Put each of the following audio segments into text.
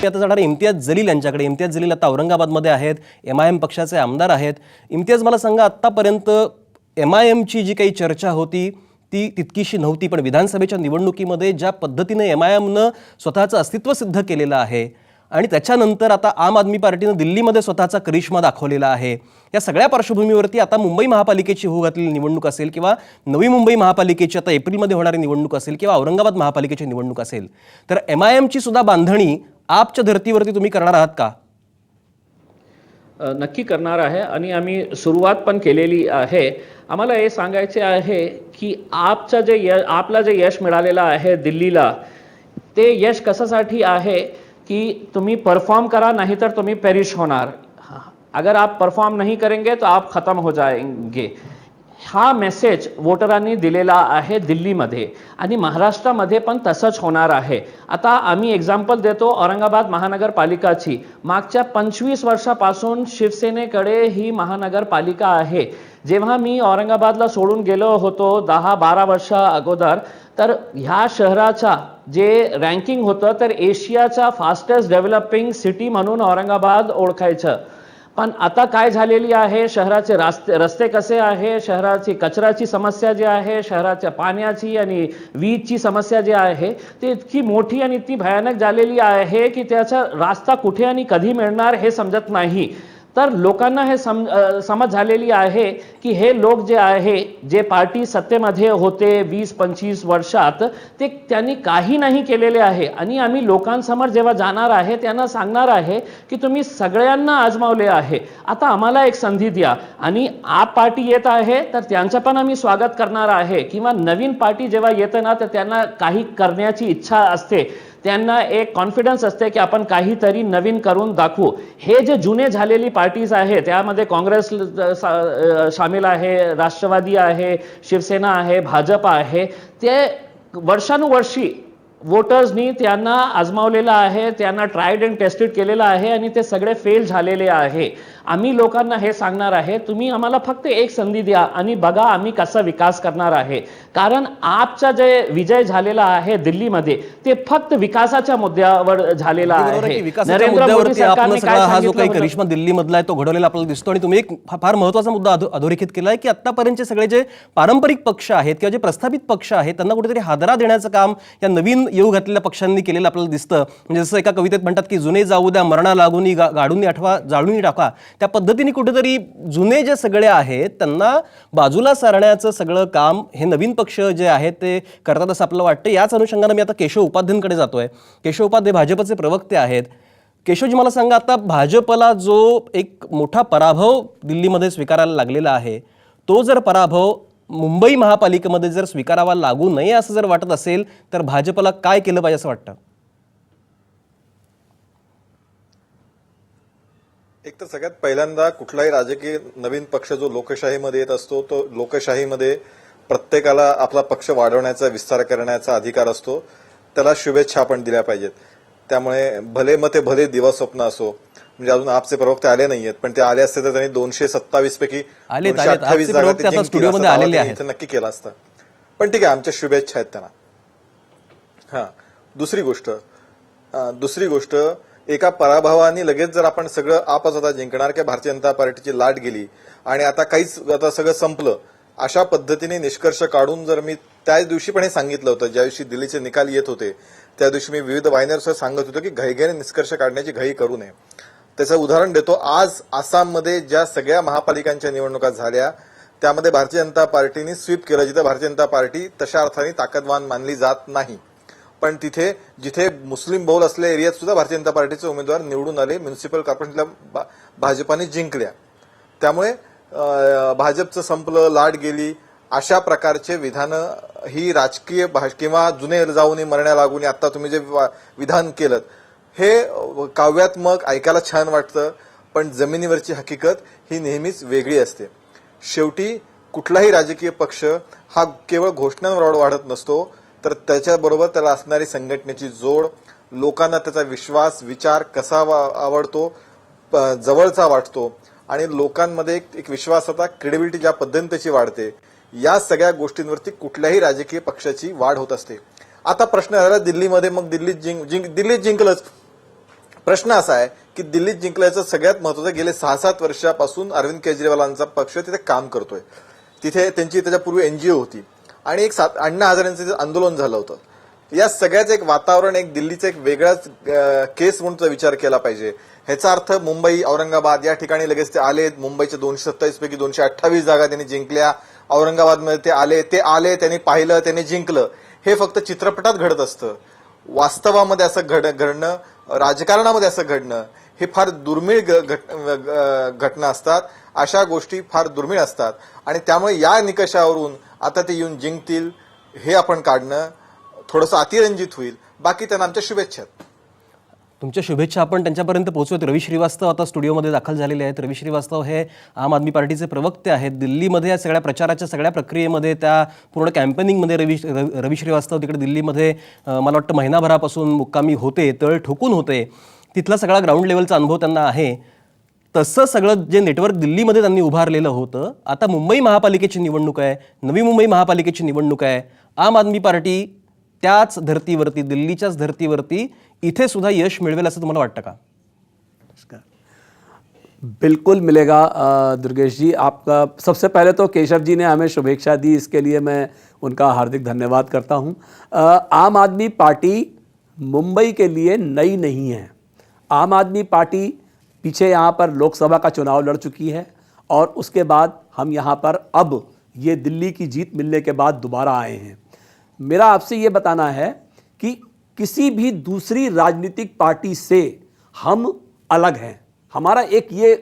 आता जाणारे इम्तियाज जलील यांच्याकडे. इम्तियाज जलील आता औरंगाबादमध्ये आहेत, MIM पक्षाचे आमदार आहेत. इम्तियाज, मला सांगा, आत्तापर्यंत MIMची जी काही चर्चा होती ती तितकीशी नव्हती, पण विधानसभेच्या निवडणुकीमध्ये ज्या पद्धतीने MIMनं स्वतःचं अस्तित्व सिद्ध केलेलं आहे आणि त्याच्यानंतर आता आम आदमी पार्टीनं दिल्लीमध्ये स्वतःचा करिश्मा दाखवलेला आहे, या सगळ्या पार्श्वभूमीवरती आता मुंबई महापालिकेची होऊ घातलेली निवडणूक असेल किंवा नवी मुंबई महापालिकेची आता एप्रिलमध्ये होणारी निवडणूक असेल किंवा औरंगाबाद महापालिकेची निवडणूक असेल, तर MIMची सुद्धा बांधणी आपच्या धर्तीवरती तुम्ही करणार आहात का? नक्की करणार आहे आणि आम्ही सुरुवात पण केलेली आहे. आम्हाला हे सांगायचे आहे की आपला जे यश मिळालेलं आहे दिल्लीला, ते यश कशासाठी आहे कि तुम्ही परफॉर्म करा, नहीं तर तुम्ही पेरिश होणार. अगर आप परफॉर्म नहीं करेंगे तो आप खत्म हो जाएंगे. हा मेसेज वोटरांनी दिलेला आहे दिल्लीमध्ये आणि महाराष्ट्रामध्ये पण तसंच होणार आहे. आता आम्ही एक्झाम्पल देतो औरंगाबाद महानगरपालिकाची. मागच्या 25 वर्षापासून शिवसेनेकडे ही महानगरपालिका आहे. जेव्हा मी औरंगाबादला सोडून गेलो होतो 10-12 वर्षा अगोदर, तर ह्या शहराचा जे रँकिंग होतं तर एशियाचा फास्टेस्ट डेव्हलपिंग सिटी म्हणून औरंगाबाद ओळखायचं. पण आता काय झालेली आहे, शहराचे रस्ते कसे आहे, शहराची कचऱ्याची समस्या जी आहे, शहराच्या पाण्याची आणि वीजची समस्या जी आहे ती इतकी मोठी आणि इतकी भयानक झालेली आहे की त्याचा रस्ता कुठे आणि कधी मिळणार हे समजत नाही. तर लोकांना हे समज झालेली आहे की हे लोक जे आहे, जे पार्टी सत्तेमध्ये होते 20-25 वर्षात, ते त्यांनी काही नाही केलेले आहे. आणि आम्ही लोकांसमोर जेव्हा जाणार आहे त्यांना सांगणार आहे की तुम्ही सगळ्यांना आजमावले आहे, आता आम्हाला एक संधी द्या. आणि आप पार्टी येत आहे तर त्यांचं पण आम्ही स्वागत करणार आहे. किंवा नवीन पार्टी जेव्हा येते ना तर त्यांना काही करण्याची इच्छा असते, त्यांना एक कॉन्फिडन्स असते की आपण काहीतरी नवीन करून दाखवू. हे जे जुने झालेली पार्टीज आहे त्यामध्ये काँग्रेस सामील आहे, राष्ट्रवादी आहे, शिवसेना आहे, भाजप आहे, ते वर्षानुवर्षी वोटर्सनी त्यांना आजमावलेलं आहे, त्यांना ट्रायड अँड टेस्टेड केलेलं आहे आणि ते सगळे फेल झालेले आहे. आम्ही लोकांना हे सांगणार आहे, तुम्ही आम्हाला फक्त एक संधी द्या आणि बघा आम्ही कसा विकास करणार आहे. कारण आपचा जे विजय झालेला आहे दिल्लीमध्ये ते फक्त विकासाच्या मुद्द्यावर झालेला आहे. नरेंद्र मोदी सरकारने हा जो काही करिश्मा दिल्लीमधला आहे तो घडवलेला आपल्याला दिसतो. आणि तुम्ही एक फार महत्त्वाचा मुद्दा अधोरेखित केला आहे की आतापर्यंतचे सगळे जे पारंपरिक पक्ष आहेत किंवा जे प्रस्थापित पक्ष आहेत त्यांना कुठेतरी हादरा देण्याचं काम या नवीन येऊ घातलेल्या पक्षांनी केलेलं आपल्याला दिसतं. म्हणजे जसं एका कवितेत म्हणतात की जुने जाऊ द्या मरणा लागून गाडून आठवा जाळून टाका, त्या पद्धतीने कुठेतरी जुने जे सगळे आहेत त्यांना बाजूला सारण्याचं सगळं काम हे नवीन पक्ष जे आहेत ते करतात असं आपल्याला वाटतं. याच अनुषंगाने मी आता केशव उपाध्यांकडे जातोय. केशव उपाध्ये भाजपचे प्रवक्ते आहेत. केशवजी, मला सांगा, आता भाजपला जो एक मोठा पराभव दिल्लीमध्ये स्वीकारायला लागलेला आहे, तो जर पराभव मुंबई महापालिकेमध्ये जर स्वीकारावा लागू नये असं जर वाटत असेल तर भाजपला काय केलं पाहिजे असं वाटतं? एक तर सगळ्यात पहिल्यांदा कुठलाही राजकीय नवीन पक्ष जो लोकशाहीमध्ये येत असतो तो लोकशाहीमध्ये प्रत्येकाला आपला पक्ष वाढवण्याचा, विस्तार करण्याचा अधिकार असतो. त्याला शुभेच्छा आपण दिल्या पाहिजेत. त्यामुळे भले मग ते भले दिवास्वप्न असो, म्हणजे अजून आपचे प्रवक्ते आले नाहीयेत, पण ते आले असते तर त्यांनी 227 पैकी 228 जागा नक्की केला असतं. पण ठीक आहे, आमच्या शुभेच्छा आहेत त्यांना. हा, दुसरी गोष्ट, एका पराभवाने लगेच जर आपण सगळं आपच आता जिंकणार किंवा भारतीय जनता पार्टीची लाट गेली आणि आता सगळं संपलं अशा पद्धतीने निष्कर्ष काढून, जर मी त्याच दिवशी पण हे सांगितलं होतं ज्या दिवशी दिल्लीचे निकाल येत होते त्या दिवशी मी विविध वाहिन्यांवर सांगत होतो की घाईघाईने निष्कर्ष काढण्याची घाई करू नये. त्याचं उदाहरण देतो. आज आसाममध्ये ज्या सगळ्या महापालिकांच्या निवडणुका झाल्या त्यामध्ये भारतीय जनता पार्टीने स्वीप केलं, जिथे भारतीय जनता पार्टी तशा अर्थाने ताकदवान मानली जात नाही. पण तिथे जिथे मुस्लिम बहुल असलेल्या एरियात सुद्धा भारतीय जनता पार्टीचे उमेदवार निवडून आले, म्युनिसिपल कॉर्पोरेशनला भाजपाने जिंकल्या. त्यामुळे भाजपचं संपलं, लाट गेली, अशा प्रकारचे विधानं ही राजकीय किंवा जुने जाऊन मरण्या लागून आता तुम्ही जे विधान केलं हे काव्यात्मक ऐकायला छान वाटतं, पण जमिनीवरची हकीकत ही नेहमीच वेगळी असते. शेवटी कुठलाही राजकीय पक्ष हा केवळ घोषणांवर वाढत नसतो, तर त्याच्याबरोबर त्याला असणारी संघटनेची जोड, लोकांना त्याचा विश्वास, विचार कसा आवडतो, जवळचा वाटतो आणि लोकांमध्ये एक विश्वासाचा क्रेडिबिलिटी ज्या पद्धतीने त्याची वाढते, या सगळ्या गोष्टींवरती कुठल्याही राजकीय पक्षाची वाढ होत असते. आता प्रश्न झाला दिल्लीमध्ये, मग दिल्लीत जिंकलंच, प्रश्न असा आहे की दिल्लीत जिंकल्याचं सगळ्यात महत्वाचं, गेले 6-7 वर्षापासून अरविंद केजरीवालांचा पक्ष तिथे काम करतोय. तिथे त्यांची त्याच्यापूर्वी एनजीओ होती आणि एक अण्णा हजारेंचं आंदोलन झालं होतं. या सगळ्याचं एक वातावरण, एक दिल्लीचं एक वेगळाच केस म्हणून विचार केला पाहिजे. ह्याचा अर्थ मुंबई, औरंगाबाद या ठिकाणी लगेच ते आले. मुंबईच्या 227 पैकी 228 जागा त्यांनी जिंकल्या. औरंगाबादमध्ये ते आले, त्यांनी पाहिलं, त्यांनी जिंकलं. हे फक्त चित्रपटात घडत असतं. वास्तवामध्ये असं घडणं, राजकारणामध्ये असं घडणं हे फार दुर्मिळ घटना असतात. अशा गोष्टी फार दुर्मिळ असतात आणि त्यामुळे या निकषावरून आता ते येऊन जिंकतील हे आपण काढणं थोडंसं अतिरंजित होईल. बाकी त्यांना आमच्या शुभेच्छा. तुमच्या शुभेच्छा आपण त्यांच्यापर्यंत पोहोचवत. रवी श्रीवास्तव आता स्टुडिओमध्ये दाखल झालेले आहेत. रवी श्रीवास्तव हे आम आदमी पार्टीचे प्रवक्ते आहेत. दिल्लीमध्ये या सगळ्या प्रचाराच्या सगळ्या प्रक्रियेमध्ये, त्या पूर्ण कॅम्पेनिंगमध्ये रवी श्रीवास्तव तिकडे दिल्लीमध्ये मला वाटतं महिनाभरापासून मुक्कामी होते, तळ ठोकून होते. तिथला सगळा ग्राउंड लेवलचा अनुभव त्यांना आहे. तसं सगळं जे नेटवर्क दिल्लीमध्ये त्यांनी उभारलेलं होतं, आता मुंबई महापालिकेची निवडणूक आहे, नवी मुंबई महापालिकेची निवडणूक आहे. आम आदमी पार्टी त्याच धर्तीवरती, दिल्लीच्याच धर्तीवरती इथे सुद्धा यश मिळवेल असं तुम्हाला वाटतं का? बिल्कुल मिलेगा दुर्गेश जी. आपका सबसे पहले तो केशव जी ने हमें शुभेच्छा दी, इसके लिए मैं उनका हार्दिक धन्यवाद करता हूं. आम आदमी पार्टी मुंबई के लिए नई नहीं है. आम आदमी पार्टी पीछे यहाँ पर लोकसभा का चुनाव लड़ चुकी है और उसके बाद हम यहाँ पर अब ये दिल्ली की जीत मिलने के बाद दोबारा आए हैं. मेरा आपसे ये बताना है कि किसी भी दूसरी राजनीतिक पार्टी से हम अलग हैं. हमारा एक ये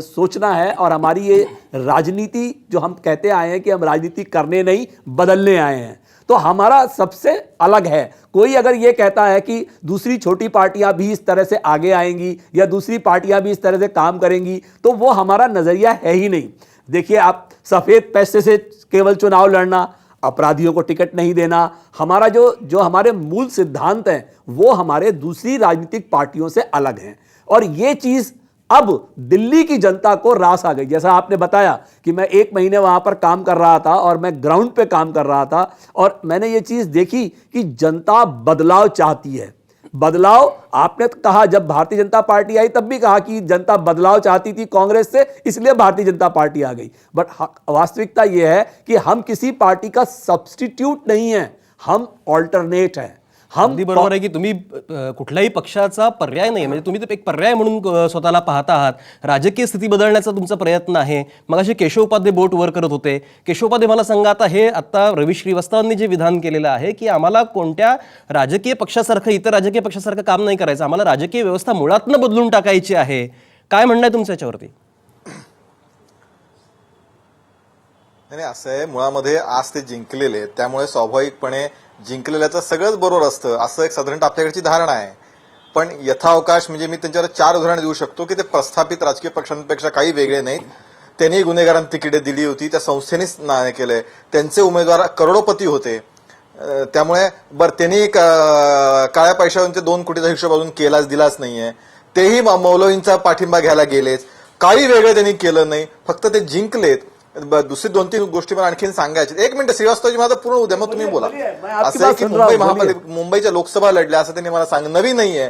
सोचना है और हमारी ये राजनीति जो हम कहते आए हैं कि हम राजनीति करने नहीं बदलने आए हैं, तो हमारा सबसे अलग है. कोई अगर ये कहता है कि दूसरी छोटी पार्टियां भी इस तरह से आगे आएंगी या दूसरी पार्टियां भी इस तरह से काम करेंगी, तो वो हमारा नज़रिया है ही नहीं. देखिए, आप सफ़ेद पैसे से केवल चुनाव लड़ना, अपराधियों को टिकट नहीं देना, हमारा जो हमारे मूल सिद्धांत हैं वो हमारे दूसरी राजनीतिक पार्टियों से अलग हैं. और ये चीज़ अब दिल्ली की जनता को रास आ गई. जैसा आपने बताया कि मैं 1 महीने वहाँ पर काम कर रहा था और मैं ग्राउंड पे काम कर रहा था और मैंने ये चीज़ देखी कि जनता बदलाव चाहती है. बदलाव, आपने कहा जब भारतीय जनता पार्टी आई तब भी कहा कि जनता बदलाव चाहती थी कांग्रेस से, इसलिए भारतीय जनता पार्टी आ गई. बट वास्तविकता यह है कि हम किसी पार्टी का सब्स्टिट्यूट नहीं है, हम ऑल्टरनेट हैं. अगदी बरोबर आहे की तुम्ही कुठल्याही पक्षाचा पर्याय नाही, म्हणजे तुम्ही तर एक पर्याय म्हणून स्वतःला पाहता आहात. राजकीय स्थिती बदलण्याचा तुमचा प्रयत्न आहे. मग असे केशव उपाध्ये बोट वर करत होते. केशव उपाध्ये मला सांगा, आता रवी श्रीवास्तवांनी जे विधान केलेलं आहे की आम्हाला कोणत्या राजकीय पक्षासारखं, इतर राजकीय पक्षासारखं काम नाही करायचं, आम्हाला राजकीय व्यवस्था मुळातनं बदलून टाकायची आहे. काय म्हणणं आहे तुमचं याच्यावरती? नाही, असं आहे, मुळामध्ये आज ते जिंकलेले, त्यामुळे स्वाभाविकपणे जिंकलेल्याचं सगळंच बरोबर असतं असं एक साधारणतः आपल्याकडची धारणा आहे. पण यथावकाश म्हणजे मी त्यांच्यावर 4 उदाहरणं देऊ शकतो की ते प्रस्थापित राजकीय पक्षांपेक्षा काही वेगळे नाहीत. त्यांनी गुन्हेगारांना तिकीटे दिली होती, त्या संस्थेनेच नाणे केलंय, त्यांचे उमेदवार करोडोपती होते. त्यामुळे त्यांनी काळ्या पैशावरून ते 2 कोटीचा हिशोब अजून दिलाच नाहीये. तेही मौलवींचा पाठिंबा घ्यायला गेलेच. काही वेगळं त्यांनी केलं नाही, फक्त ते जिंकलेत. दुसरी 2-3 गोष्टी मला आणखीन सांगायच्या. 1 मिनिट श्रीवास्तवजी, माझं पूर्ण उद्या मग तुम्ही बोला. असं आहे की मुंबईच्या लोकसभा लढल्या असं त्यांनी मला नवी नाहीये.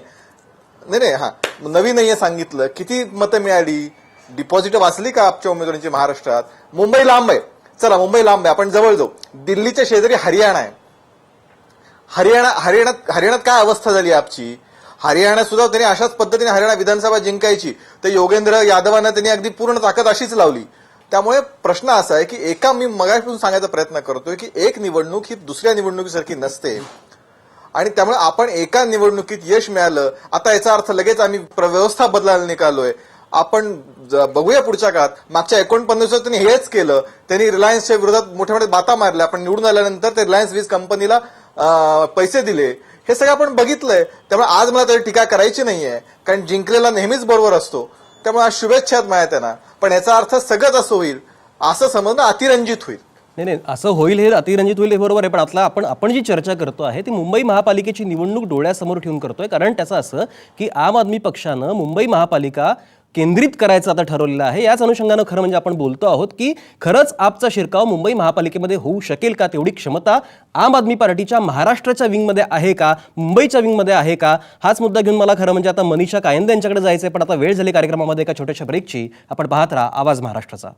नवी नाहीये सांगितलं. किती मतं मिळाली, डिपॉझिट वाचली का आपच्या उमेदवारांची महाराष्ट्रात? मुंबई लांब आहे, चला मुंबई लांब आहे, आपण जवळ जाऊ. दिल्लीच्या शेजारी हरियाणा आहे. हरियाणात काय अवस्था झाली आपची? हरियाणात सुद्धा त्यांनी अशाच पद्धतीने हरियाणा विधानसभा जिंकायची, तर योगेंद्र यादवांना त्यांनी अगदी पूर्ण ताकद अशीच लावली. त्यामुळे प्रश्न असा आहे की मी मगापासून सांगायचा प्रयत्न करतोय की एक निवडणूक ही दुसऱ्या निवडणुकीसारखी नसते आणि त्यामुळे आपण एका निवडणुकीत यश मिळालं, आता याचा अर्थ लगेच आम्ही व्यवस्था बदलायला निघालोय. आपण बघूया पुढच्या काळात. मागच्या 49 त्यांनी हेच केलं. त्यांनी रिलायन्सच्या विरोधात मोठ्या मोठ्या बाता मारल्या. आपण निवडून आल्यानंतर ते रिलायन्स वीज कंपनीला पैसे दिले. हे सगळं आपण बघितलंय. त्यामुळे आज मला तरी टीका करायची नाहीये, कारण जिंकलेला नेहमीच बरोबर असतो. त्यामुळे आज शुभेच्छा आहेत माझ्या त्यांना. पण याचा अर्थ सगळंच असं होईल असं समजणं अतिरंजित होईल. नाही, असं होईल, हे अतिरंजित होईल हे बरोबर आहे. पण आतला आपण जी चर्चा करतो आहे ती मुंबई महापालिकेची निवडणूक डोळ्यासमोर ठेवून करतोय. कारण त्याचं असं की आम आदमी पक्षानं मुंबई महापालिका केंद्रित करायचं आता ठरवलेलं आहे. याच अनुषंगानं खरं म्हणजे आपण बोलतो आहोत की खरंच आपचा शिरकाव मुंबई महापालिकेमध्ये होऊ शकेल का, तेवढी क्षमता आम आदमी पार्टीच्या महाराष्ट्राच्या विंगमध्ये आहे का, मुंबईच्या विंगमध्ये आहे का, हाच मुद्दा घेऊन मला खरं म्हणजे आता मनीषा कायंदे यांच्याकडे जायचंय. पण आता वेळ झाली कार्यक्रमामध्ये एका छोट्याशा ब्रेकची. आपण पाहत राहा आवाज महाराष्ट्राचा.